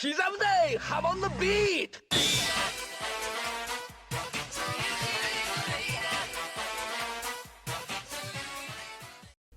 Kishibe, hop on the beat!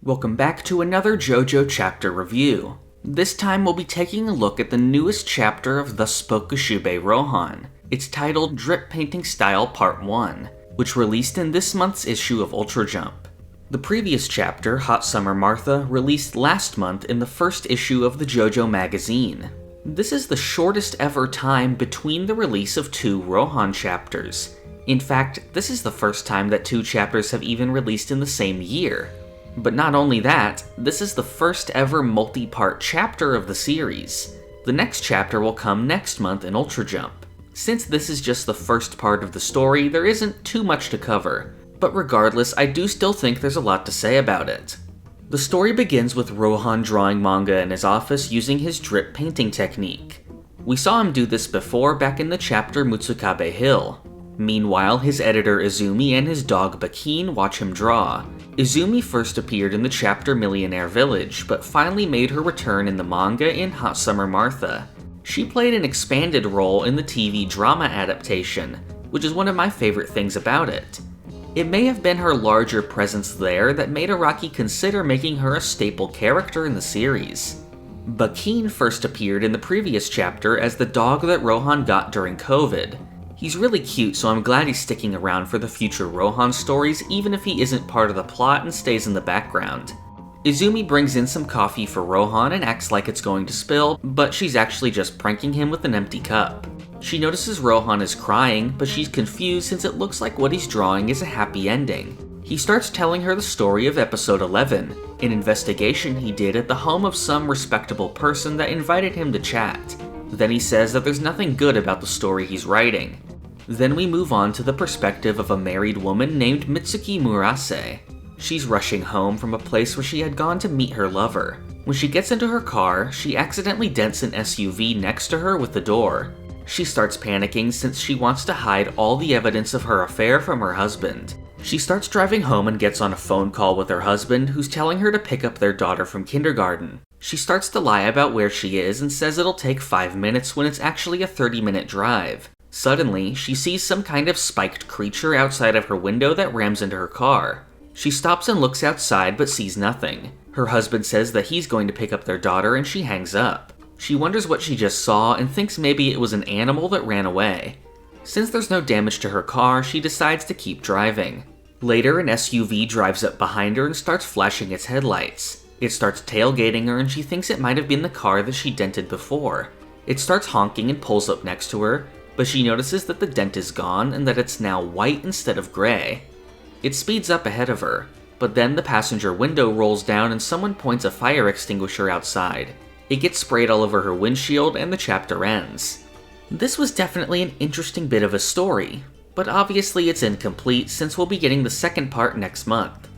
Welcome back to another Jojo chapter review. This time we'll be taking a look at the newest chapter of Thus Spoke Kishibe Rohan. It's titled Drip Painting Style Part 1, which released in this month's issue of Ultra Jump. The previous chapter, Hot Summer Martha, released last month in the first issue of the Jojo magazine. This is the shortest ever time between the release of two Rohan chapters. In fact, this is the first time that two chapters have even released in the same year. But not only that, this is the first ever multi-part chapter of the series. The next chapter will come next month in Ultra Jump. Since this is just the first part of the story, there isn't too much to cover. But regardless, I do still think there's a lot to say about it. The story begins with Rohan drawing manga in his office using his drip painting technique. We saw him do this before back in the chapter Mutsukabe Hill. Meanwhile, his editor Izumi and his dog Bakin watch him draw. Izumi first appeared in the chapter Millionaire Village, but finally made her return in the manga in Hot Summer Martha. She played an expanded role in the TV drama adaptation, which is one of my favorite things about it. It may have been her larger presence there that made Araki consider making her a staple character in the series. Bakin first appeared in the previous chapter as the dog that Rohan got during COVID. He's really cute, so I'm glad he's sticking around for the future Rohan stories, even if he isn't part of the plot and stays in the background. Izumi brings in some coffee for Rohan and acts like it's going to spill, but she's actually just pranking him with an empty cup. She notices Rohan is crying, but she's confused since it looks like what he's drawing is a happy ending. He starts telling her the story of episode 11, an investigation he did at the home of some respectable person that invited him to chat. Then he says that there's nothing good about the story he's writing. Then we move on to the perspective of a married woman named Mitsuki Murase. She's rushing home from a place where she had gone to meet her lover. When she gets into her car, she accidentally dents an SUV next to her with the door. She starts panicking since she wants to hide all the evidence of her affair from her husband. She starts driving home and gets on a phone call with her husband, who's telling her to pick up their daughter from kindergarten. She starts to lie about where she is and says it'll take 5 minutes when it's actually a 30-minute drive. Suddenly, she sees some kind of spiked creature outside of her window that rams into her car. She stops and looks outside but sees nothing. Her husband says that he's going to pick up their daughter and she hangs up. She wonders what she just saw and thinks maybe it was an animal that ran away. Since there's no damage to her car, she decides to keep driving. Later, an SUV drives up behind her and starts flashing its headlights. It starts tailgating her and she thinks it might have been the car that she dented before. It starts honking and pulls up next to her, but she notices that the dent is gone and that it's now white instead of gray. It speeds up ahead of her, but then the passenger window rolls down and someone points a fire extinguisher outside. It gets sprayed all over her windshield and the chapter ends. This was definitely an interesting bit of a story, but obviously it's incomplete since we'll be getting the second part next month.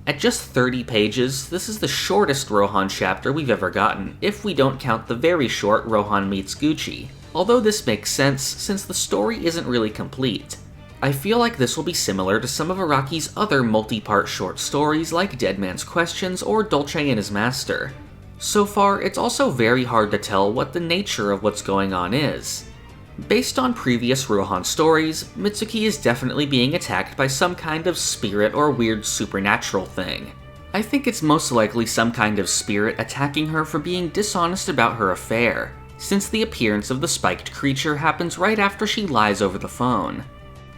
At just 30 pages, this is the shortest Rohan chapter we've ever gotten, if we don't count the very short Rohan Meets Gucci. Although this makes sense since the story isn't really complete. I feel like this will be similar to some of Araki's other multi-part short stories like Dead Man's Questions or Dolce and His Master. So far, it's also very hard to tell what the nature of what's going on is. Based on previous Rohan stories, Mitsuki is definitely being attacked by some kind of spirit or weird supernatural thing. I think it's most likely some kind of spirit attacking her for being dishonest about her affair, since the appearance of the spiked creature happens right after she lies over the phone.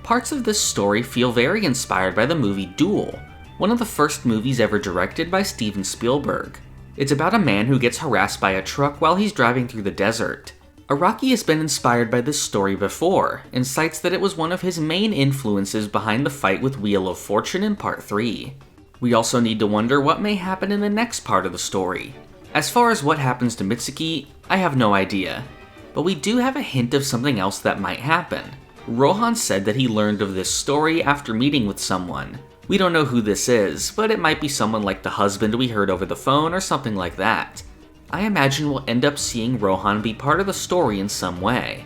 Parts of this story feel very inspired by the movie Duel, one of the first movies ever directed by Steven Spielberg. It's about a man who gets harassed by a truck while he's driving through the desert. Araki has been inspired by this story before, and cites that it was one of his main influences behind the fight with Wheel of Fortune in Part 3. We also need to wonder what may happen in the next part of the story. As far as what happens to Mitsuki, I have no idea. But we do have a hint of something else that might happen. Rohan said that he learned of this story after meeting with someone. We don't know who this is, but it might be someone like the husband we heard over the phone or something like that. I imagine we'll end up seeing Rohan be part of the story in some way.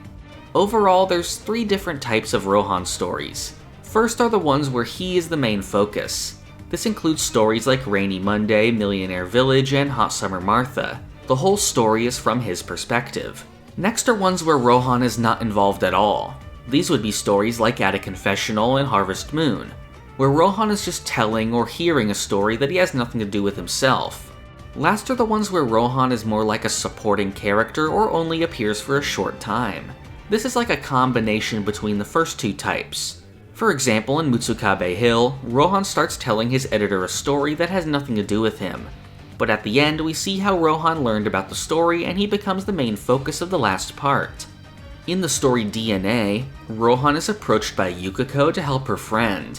Overall, there's 3 different types of Rohan stories. First are the ones where he is the main focus. This includes stories like Rainy Monday, Millionaire Village, and Hot Summer Martha. The whole story is from his perspective. Next are ones where Rohan is not involved at all. These would be stories like At a Confessional and Harvest Moon, where Rohan is just telling or hearing a story that he has nothing to do with himself. Last are the ones where Rohan is more like a supporting character or only appears for a short time. This is like a combination between the first two types. For example, in Mutsukabe Hill, Rohan starts telling his editor a story that has nothing to do with him, but at the end we see how Rohan learned about the story and he becomes the main focus of the last part. In the story DNA, Rohan is approached by Yukiko to help her friend.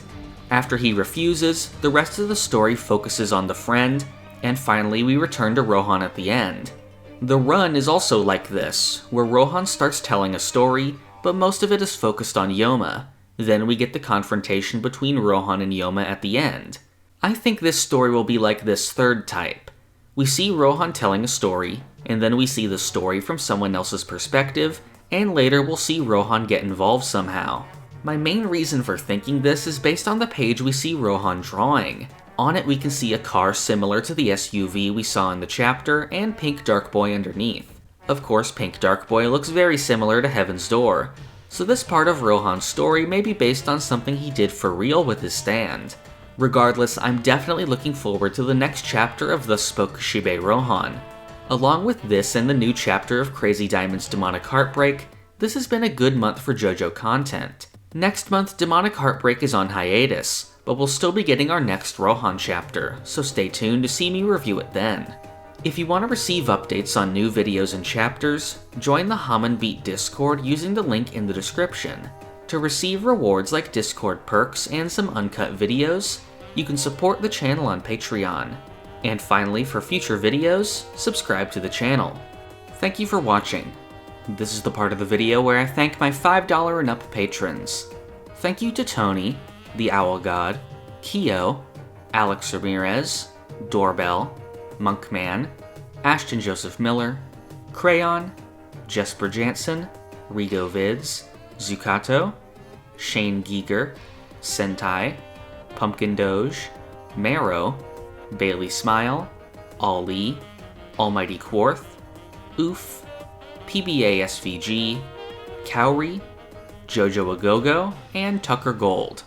After he refuses, the rest of the story focuses on the friend, and finally we return to Rohan at the end. The Run is also like this, where Rohan starts telling a story, but most of it is focused on Yoma. Then we get the confrontation between Rohan and Yoma at the end. I think this story will be like this third type. We see Rohan telling a story, and then we see the story from someone else's perspective, and later we'll see Rohan get involved somehow. My main reason for thinking this is based on the page we see Rohan drawing. On it we can see a car similar to the SUV we saw in the chapter, and Pink Dark Boy underneath. Of course, Pink Dark Boy looks very similar to Heaven's Door, so this part of Rohan's story may be based on something he did for real with his stand. Regardless, I'm definitely looking forward to the next chapter of Thus Spoke Kishibe Rohan. Along with this and the new chapter of Crazy Diamond's Demonic Heartbreak, this has been a good month for JoJo content. Next month, Demonic Heartbreak is on hiatus, but we'll still be getting our next Rohan chapter, so stay tuned to see me review it then. If you want to receive updates on new videos and chapters, join the Haman Beat Discord using the link in the description. To receive rewards like Discord perks and some uncut videos, you can support the channel on Patreon. And finally, for future videos, subscribe to the channel. Thank you for watching. This is the part of the video where I thank my $5 and up patrons. Thank you to Tony, the Owl God, Keo, Alex Ramirez, Doorbell, Monkman, Ashton Joseph Miller, Crayon, Jesper Jansen, Rigo Vids, Zukato, Shane Giger, Sentai, Pumpkin Doge, Marrow, Bailey Smile, Ali, Almighty Quarth, Oof, PBA SVG, Cowrie, Jojo Agogo, and Tucker Gold.